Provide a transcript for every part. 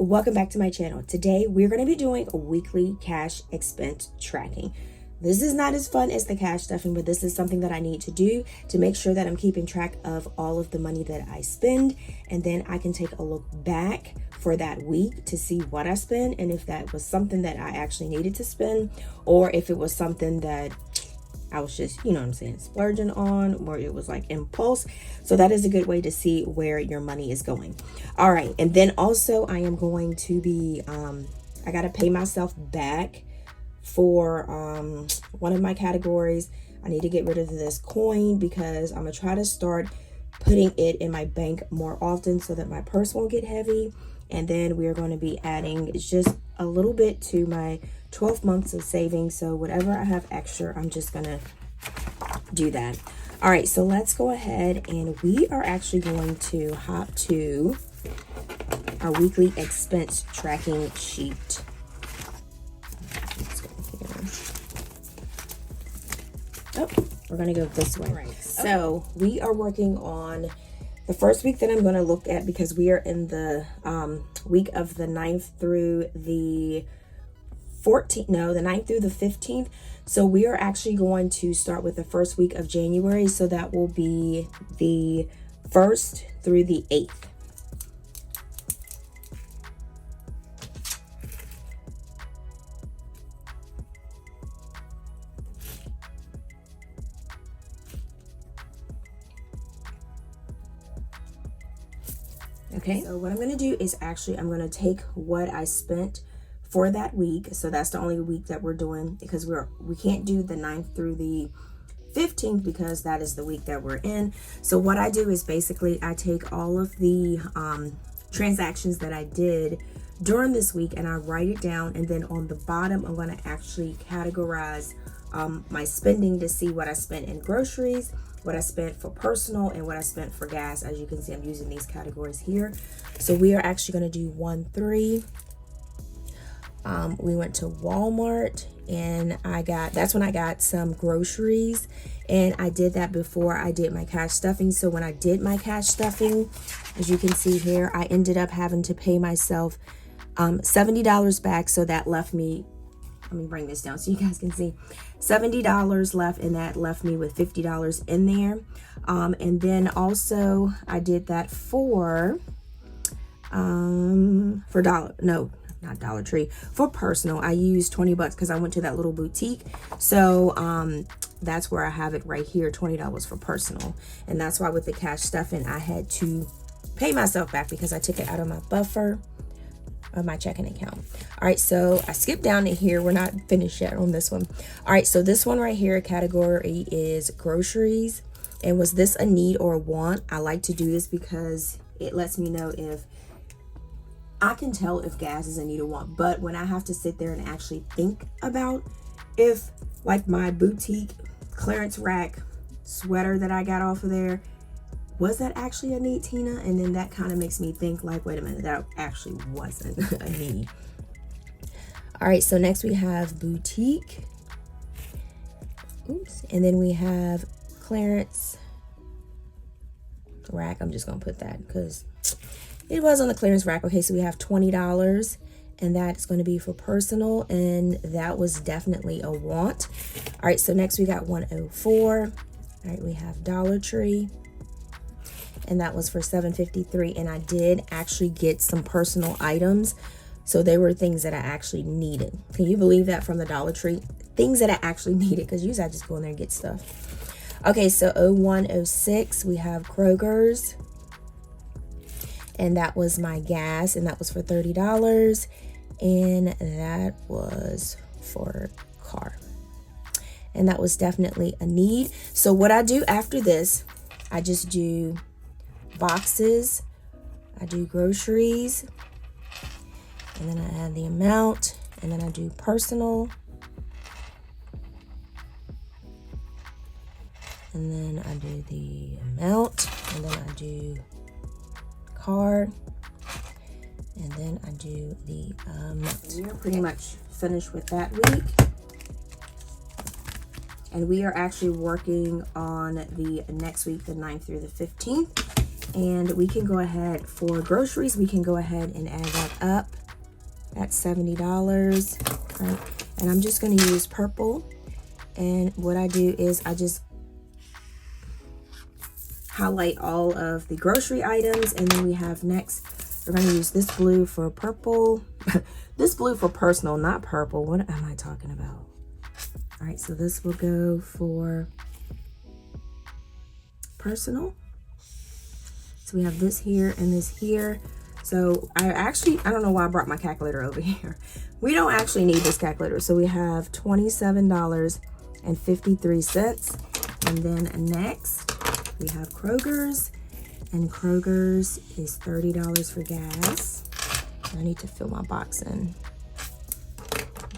welcome back to my channel. Today we're going to be doing a weekly cash expense tracking. This is not as fun as the cash stuffing, but this is something that I need to do to make sure that I'm keeping track of all of the money that I spend, and then I can take a look back for that week to see what I spend and if that was something that I actually needed to spend, or if it was something that I was just, you know what I'm saying, splurging on, or it was like impulse. So that is a good way to see where your money is going. All right. And then also I am going to be, I got to pay myself back for one of my categories. I need to get rid of this coin because I'm going to try to start putting it in my bank more often so that my purse won't get heavy. And then we are going to be adding just a little bit to my 12 months of savings. So whatever I have extra, I'm just going to do that. All right, so let's go ahead and we are actually going to hop to our weekly expense tracking sheet. Let's go here. Oh, we're going to go this way. Right. So we are working on the first week that I'm going to look at, because we are in the week of the 9th through the 14th, no, the 9th through the 15th. So we are actually going to start with the first week of January. So that will be the 1st through the 8th. Okay, so what I'm going to do is actually I'm going to take what I spent for that week. So that's the only week that we're doing, because we can't do the 9th through the 15th because that is the week that we're in. So what I do is basically I take all of the transactions that I did during this week and I write it down, and then on the bottom I'm going to actually categorize my spending to see what I spent in groceries, what I spent for personal, and what I spent for gas. As you can see, I'm using these categories here. So we are actually going to do 1-3. We went to Walmart and that's when I got some groceries, and I did that before I did my cash stuffing. So when I did my cash stuffing, as you can see here, I ended up having to pay myself $70 back. So that left me, let me bring this down so you guys can see, $70 left, and that left me with $50 in there. And then also I did that for not Dollar Tree, for personal. I used 20 bucks because I went to that little boutique. So that's where I have it right here, $20 for personal. And that's why with the cash stuffing I had to pay myself back, because I took it out of my buffer of my checking account. All right, so I skipped down to here. We're not finished yet on this one. All right, so this one right here, category is groceries. And was this a need or a want? I like to do this because it lets me know if I can tell if gas is a need or want. But when I have to sit there and actually think about if, like, my boutique clearance rack sweater that I got off of there, was that actually a need, Tina? And then that kind of makes me think like, wait a minute, that actually wasn't a need. All right, so next we have boutique. Oops. And then we have clearance rack. I'm just gonna put that because it was on the clearance rack. Okay, so we have $20, and that's going to be for personal, and that was definitely a want. All right, so next we got 104. All right, we have Dollar Tree, and that was for $7.53, and I did actually get some personal items. So they were things that I actually needed. Can you believe that, from the Dollar Tree? Things that I actually needed, because usually I just go in there and get stuff. Okay, so 0106, we have Kroger's. And that was my gas, and that was for $30. And that was for car. And that was definitely a need. So what I do after this, I just do boxes, I do groceries, and then I add the amount, and then I do personal, and then I do the amount, and then I do card, and then I do the amount. We're pretty much finished with that week. And we are actually working on the next week, the 9th through the 15th. And we can go ahead for groceries. We can go ahead and add that up at $70, right? And I'm just going to use purple. And what I do is I just highlight all of the grocery items. And then we have next, we're going to use this blue for purple. This blue for personal, not purple. What am I talking about? All right, so this will go for personal. So we have this here and this here. So I don't know why I brought my calculator over here. We don't actually need this calculator. So we have $27.53. And then next we have Kroger's, and Kroger's is $30 for gas. I need to fill my box in.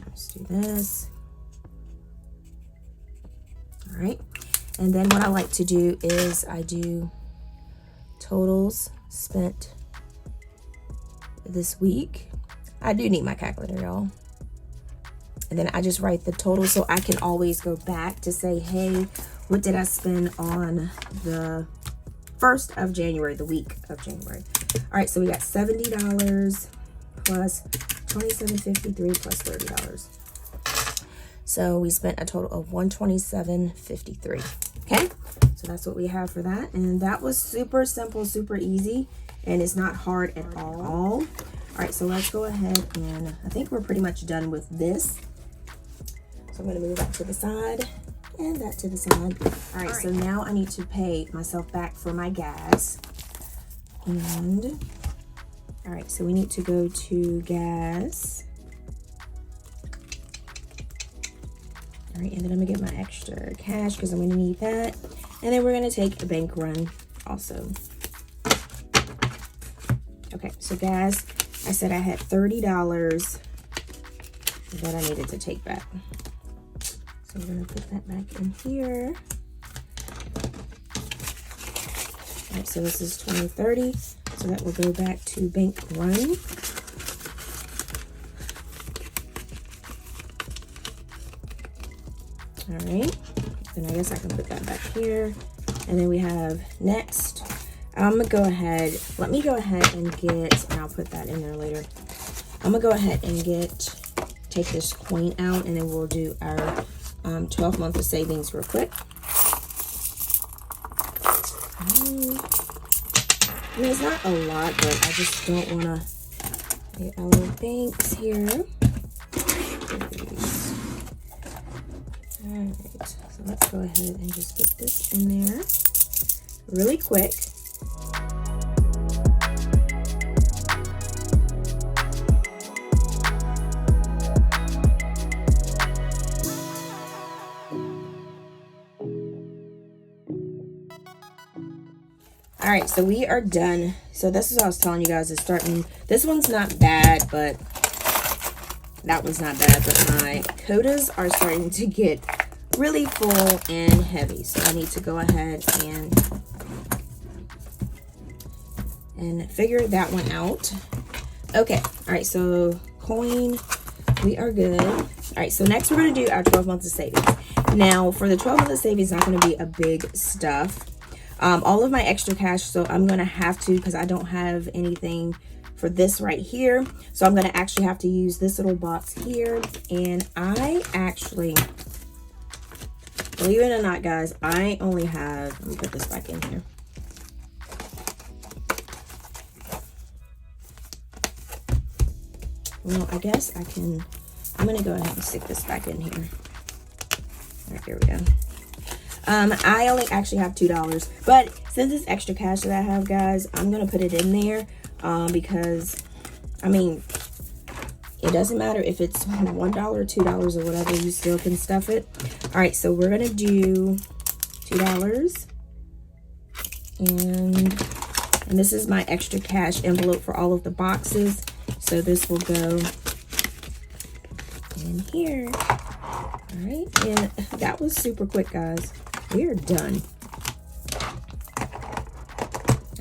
Let's do this. All right. And then what I like to do is I do totals spent this week. I do need my calculator, y'all. And then I just write the total so I can always go back to say, hey, what did I spend on the 1st of January, the week of January? All right, so we got $70 plus $27.53 plus $30. So we spent a total of $127.53. Okay, so that's what we have for that. And that was super simple, super easy, and it's not hard at all. All right, so let's go ahead and I think we're pretty much done with this. So I'm going to move that to the side and that to the side. All right, so now I need to pay myself back for my gas. And all right, so we need to go to gas. All right, and then I'm gonna get my extra cash because I'm gonna need that. And then we're gonna take a bank run also. Okay, so gas, I said I had $30 that I needed to take back. So we're gonna put that back in here. All right, so this is $20.30. So that will go back to bank run. All right, then I guess I can put that back here. And then we have next, I'm gonna go ahead, let me go ahead and get, and I'll put that in there later. I'm gonna go ahead and take this coin out, and then we'll do our 12 month of savings real quick. I mean, it's not a lot, but I just don't wanna get our banks here. Alright, so let's go ahead and just get this in there really quick. Alright, so we are done. So this is what I was telling you guys is starting. This one's not bad, but that one's not bad, but my quotas are starting to get really full and heavy. So I need to go ahead and figure that one out. Okay, all right, so coin, we are good. All right, so next we're gonna do our 12 months of savings. Now for the 12 months of savings, it's not gonna be a big stuff. All of my extra cash, so I'm gonna have to, because I don't have anything for this right here, so I'm gonna actually have to use this little box here. And I actually, believe it or not, guys, I only have, let me put this back in here. Well, I guess I can, I'm gonna go ahead and stick this back in here. All right, here we go. I only actually have $2, but since it's extra cash that I have, guys, I'm gonna put it in there because, I mean, it doesn't matter if it's $1 or $2 or whatever, you still can stuff it. All right, so we're gonna do $2, and this is my extra cash envelope for all of the boxes. So this will go in here. All right, and that was super quick, guys. We are done.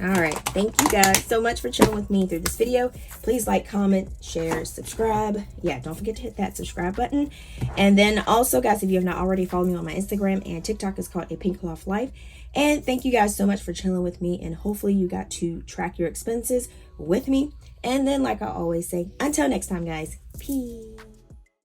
All right. Thank you guys so much for chilling with me through this video. Please like, comment, share, subscribe. Yeah, don't forget to hit that subscribe button. And then also, guys, if you have not already, follow me on my Instagram and TikTok. Is called A Pink Loft Life. And thank you guys so much for chilling with me. And hopefully you got to track your expenses with me. And then, like I always say, until next time, guys, peace.